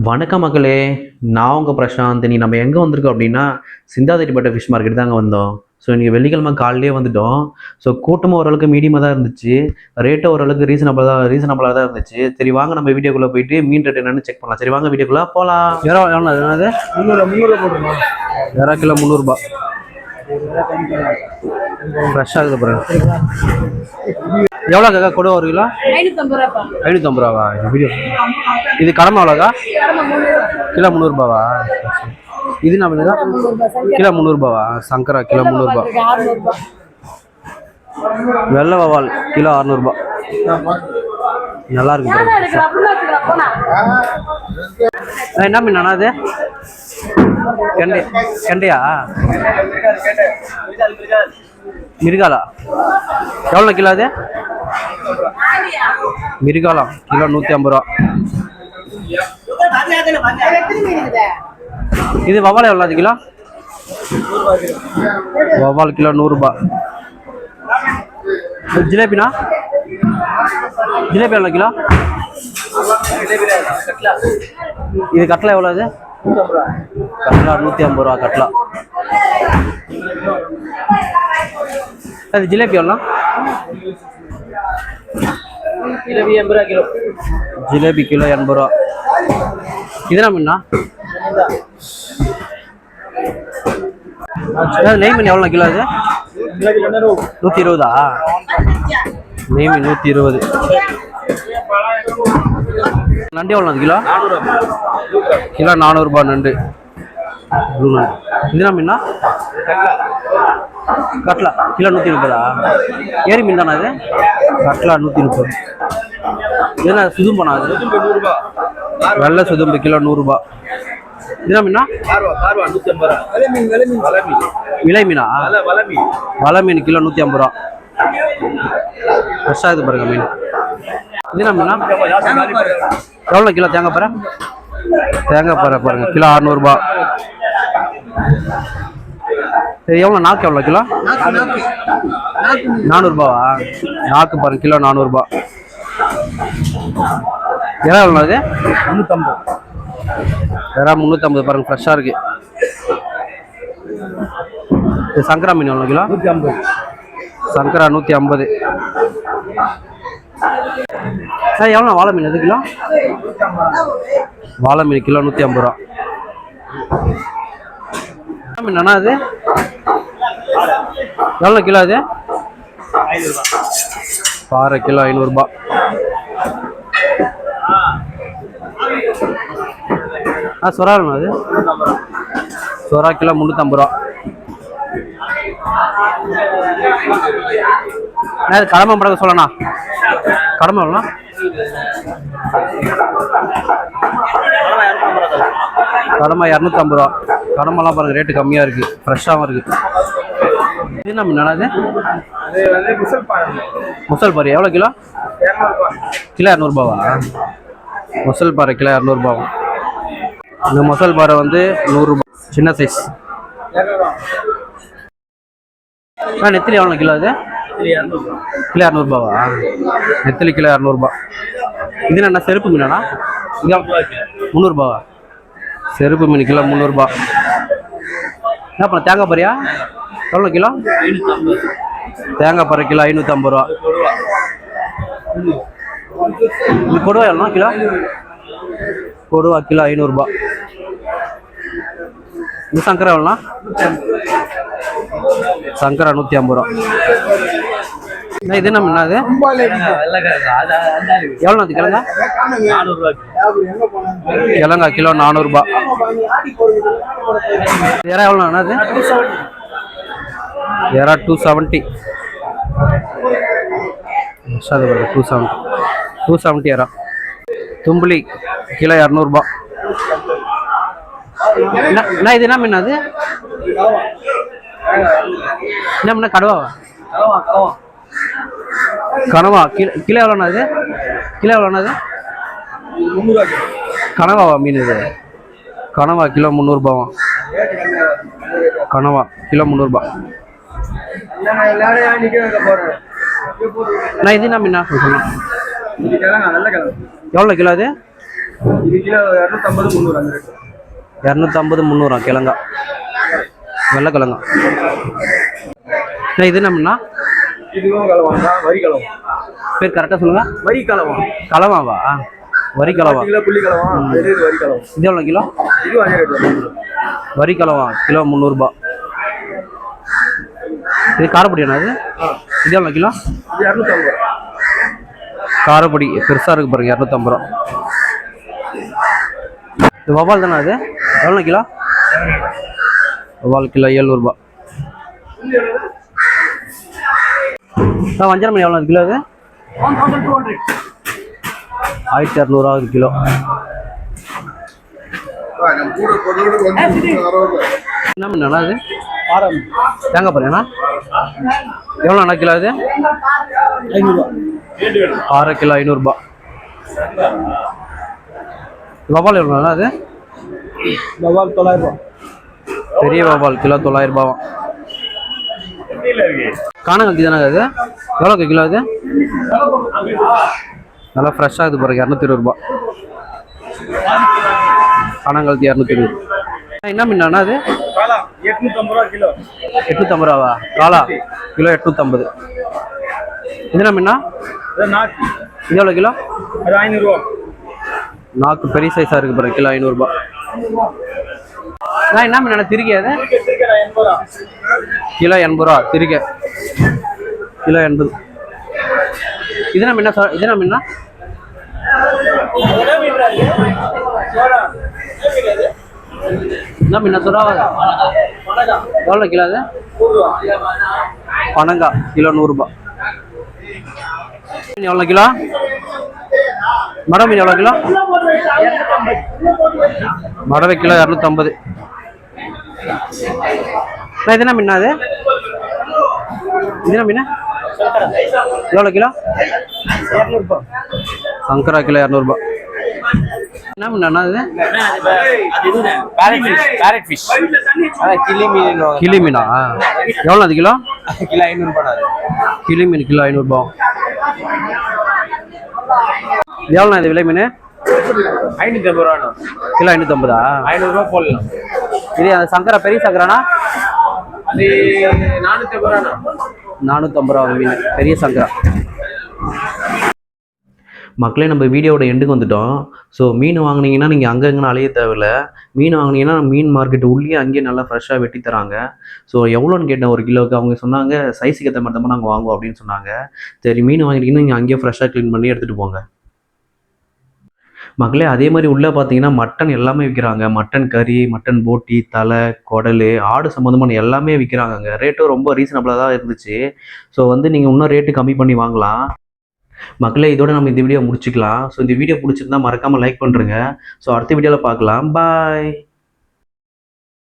வணக்கம் மக்களே. நான் உங்கள் பிரசாந்த். நீ நம்ம எங்கே வந்திருக்கோம் அப்படின்னா சிந்தாதிரிப்பட்ட ஃபிஷ் மார்க்கெட் தாங்க வந்தோம். ஸோ இன்றைக்கி வெள்ளிக்கிழமை காலையிலே வந்துட்டோம். ஸோ கூட்டமும் ஓரளவுக்கு மீடியமாக தான் இருந்துச்சு, ரேட்டும் ஓரளவுக்கு ரீசனபிளாக தான் இருந்துச்சு. சரி வாங்க நம்ம வீடியோக்குள்ளே போயிட்டு மீன் ரேட் என்னன்னு செக் பண்ணலாம். சரி வாங்க வீடியோக்குள்ளே போகலாம். என்னது 300 போட்டுருமா? கிலோ 300 ஃப்ரெஷ்ஷாக இருக்குது பாருங்க. எவ்வளோ கேட்க கூட 1 கிலோ 550 ரூபாவா? வீடியோ இது கடமை எவ்வளோக்கா? கிலோ 300 ரூபாவா? இது நம்ம கிலோ 300 ரூபாவா? சங்கரா கிலோ 300 ரூபா. வெள்ளை வவால் கிலோ 600 ரூபா. நல்லா இருக்கு. என்ன மீன் அண்ணா அது? கெண்டையா? மிருகாலா எவ்வளோ கிலோ அது? மிருகாலம் கிலோ 150 ரூபா. இது வவால் எவ்வளோ கிலோ? வவால் கிலோ 100 ரூபா. ஜிலேபினா? ஜிலேபி எவ்வளோ கிலோ? இது கட்லா எவ்வளோ? இது கட்லா 150 ரூபா. கட்லா. அது ஜிலேபி எவ்வளோ? ஜிலேபி 80 ரூபா கிலோ. ஜிலேபி கிலோ 80 ரூபா. இதுனா மீனா? நெய் மீன் எவ்வளோ கிலோ? அது 120. நெய் மீன் 120. நண்டு எவ்வளோ கிலோ? கிலோ 400 ரூபா. நண்டு ப்ளூ நண்டு. இதுனா மீனா? கட்லா கிலோ 130. ஏரி மீன் தானே அது? கட்லா 130. இதுனா சுதும்பனா? அது வெள்ளை சுதும்பு கிலோ 100 ரூபா. இதுனா மீனா? விலை மீனா? வலை மீன் கிலோ 150 ரூபா. ஃப்ரெஷ்ஷாக இது பாருங்க மீன். இதுனா மீனா? எவ்வளோ கிலோ? தேங்காய் பாறை. தேங்காய் பாறை பாருங்க கிலோ 600 ரூபா. சரி எவ்வளோ? நாக்கு எவ்வளோ கிலோ? 400 ரூபாவா? நாக்கு பாருங்க கிலோ 400 ரூபா. எவ்வளோ எவ்வளோ? அது 350. வேற 350 பாருங்க. ஃப்ரெஷ்ஷாக இருக்கு. இது சங்கரா மீன் எவ்வளோ கிலோ? 150. சங்கரா 150. எவ்வளோ வாழை மீன்? எது கிலோ? வாழை மீன் கிலோ 150 ரூபா. மீன் அது எவ்வளோ கிலோ? அது பாறை கிலோ 500 ரூபா. சொரா வேணும். அது சொரா கிலோ 350 ரூபா. கடமை படகு சொல்லணா? கடமை எவ்வளோண்ணா? கடமை 250 ரூபா. கடமெல்லாம் பாருங்க ரேட்டு கம்மியாக இருக்கு, ஃப்ரெஷ்ஷாகவும் இருக்கு. இது என்ன மீன்? அது முசல் பாறை எவ்வளோ கிலோ? கிலோ 200 ரூபாவா? முசல் பாறை கிலோ 200 ரூபாவும். இந்த முசல் பாறை வந்து 100 ரூபா. சின்ன சைஸ். நெத்திலி எவ்வளோ கிலோ? அது கிலோ 200 ரூபாவா? நெத்திலி கிலோ 200 ரூபா. இது என்ன செருப்பு மீனாண்ணா? 300 ரூபாவா? செருப்பு மீன் கிலோ 300 ரூபா. என்ன பண்ண? தேங்காய் பாறையா எவ்வளோ கிலோ? தேங்காய் பாறை கிலோ 550 ரூபா. இது கொடுவா எவ்வளோ கிலோ? கொடுவா கிலோ 500 ரூபா. இது சங்கரா எவ்வளோண்ணா? சங்கரா 150 ரூபா. இது என்ன மீன்? அது எவ்வளோ? அது கிழங்கா? கிழங்கா கிலோ 400 ரூபா. எறா எவ்வளோ? அது எறா 270. 270 எறா. தும்புளி கிலோ 200 ரூபா. என்ன இது? என்ன மீன்? அது என்ன மீன்? கடவாவா? கனவா கிலோ எவ்வளோண்ணா? அது கிலோ எவ்வளோண்ணா? அது கனவாவா மீன்? இது கனவா கிலோ 300 ரூபாவா? கனவா கிலோ 300 ரூபா. இது என்ன மீனா? எவ்வளோ கிலோ? அது இது கிலோ 250 300 அந்த ரேட். 250 300 கிழங்கா, வெள்ளை கிழங்கா. இது என்னம்னா? இதுவும் கலவான் தான், வரி கலவான். பேர் கரெக்டாக சொல்லுங்க. வரி கலவான். கலவாவா? வரி கலவா. கிலோ புள்ளி கலவான், அது வரி கலவான். இது எவ்வளோ கிலோ? இதுவும் அதே ரேட் தான். வரி கலவா கிலோ 300 ரூபாய். இது காரப்பொடி என்ன? அது இது எவ்வளோ கிலோ? இது 250. காரப்பொடி பெருசாக இருக்கு பாருங்க, 250 ரூபா. இது வவால் தானே? அது எவ்வளோ கிலோ? வவால் கிலோ 700 ரூபாய். வஞ்சரம் மீன் எவ்வளோ கிலோ? அது 1200 ஆகுது கிலோ. என்ன மீன் அது? தேங்காய் பாருங்கண்ணா, எவ்வளோ கிலோ? அது 500. அரை கிலோ 500 ரூபாய். வவால் எவ்வளோண்ணா? அது வவால் 900 ரூபா. பெரிய வவால் கிலோ 900 ரூபாவா. காணங்கல்தி தானே? அது எவ்வளோ கிலோ? அது நல்லா ஃப்ரெஷ்ஷாக இது பாருங்க, 220 ரூபாய். காணங்கல்தி 220. என்ன மீனா அது? 850 ரூபா கிலோ. 850 ரூபாவா? காலா கிலோ 850. இது என்ன மீனா? இது எவ்வளோ கிலோ? அது 500 ரூபா. நாக்கு பெரிய சைஸாக இருக்குது பாருங்க, கிலோ 500 ரூபாய். என்ன மீனா? திருக்கி. அது கிலோ 80 ரூபா. திருக்க கிலோ 80. இது என்ன மீனா? இது என்ன மீனா? என்ன மீனா? சொல்றாங்க எவ்வளோ கிலோ? அது பனங்கா கிலோ 100 ரூபாய். எவ்வளோ கிலோ? மடவை மீன் எவ்வளோ கிலோ? மடவை கிலோ 250. இது என்ன மீனா? அது இது என்ன மீன்? எவ்வளோ கிலோ? 200 ரூபா. சங்கரா கிலோ 200 ரூபாய். என்ன மீனா? அது பேரட் ஃபிஷ். கிளி மீன். கிளி மீனா? எவ்வளோ அது கிலோ? கிலோ 500 ரூபாய். கிளி மீன் கிலோ 500 ரூபாய். எவ்வளோண்ணா இது விலை மீன்? 550 ரூபா. கிலோ 550. 500 ரூபா போடலாம். இது அந்த சங்கரா பெரிய சங்கரானா? அது 450 ரூபா. 450 ரூபா மீன், பெரிய சங்கரா. மக்களே, நம்ம வீடியோட எண்டுக்கு வந்துட்டோம். ஸோ மீன் வாங்கினீங்கன்னா நீங்கள் அங்கங்கன்னு அலைய தேவையில்ல. மீன் வாங்கினீங்கன்னா மீன் மார்க்கெட் உள்ளே அங்கேயே நல்லா ஃப்ரெஷ்ஷாக வெட்டி தராங்க. ஸோ எவ்வளோன்னு கேட்டேன் ஒரு கிலோவுக்கு. அவங்க சொன்னாங்க சைஸுக்கு ஏற்ற மாதிரி தான் நாங்கள் வாங்குவோம் அப்படின்னு சொன்னாங்க. சரி, மீன் வாங்கிட்டீங்கன்னா நீங்கள் அங்கேயே ஃப்ரெஷ்ஷாக க்ளீன் பண்ணி எடுத்துகிட்டு போங்க. மக்களே, அதே மாதிரி உள்ளே பார்த்தீங்கன்னா மட்டன் எல்லாமே விற்கிறாங்க. மட்டன் கறி, மட்டன் போட்டி, தலை, குடல், ஆடு சம்மந்தமான எல்லாமே விற்கிறாங்க. ரேட்டும் ரொம்ப ரீசனபிளாக தான் இருந்துச்சு. ஸோ நீங்கள் இன்னும் ரேட்டு கம்மி பண்ணி வாங்கலாம். மக்களே, இதோட நம்ம இந்த வீடியோ முடிச்சுக்கலாம். ஸோ இந்த வீடியோ பிடிச்சிருந்தா மறக்காமல் லைக் பண்ணுறேங்க. ஸோ அடுத்த வீடியோவில் பார்க்கலாம். பாய்.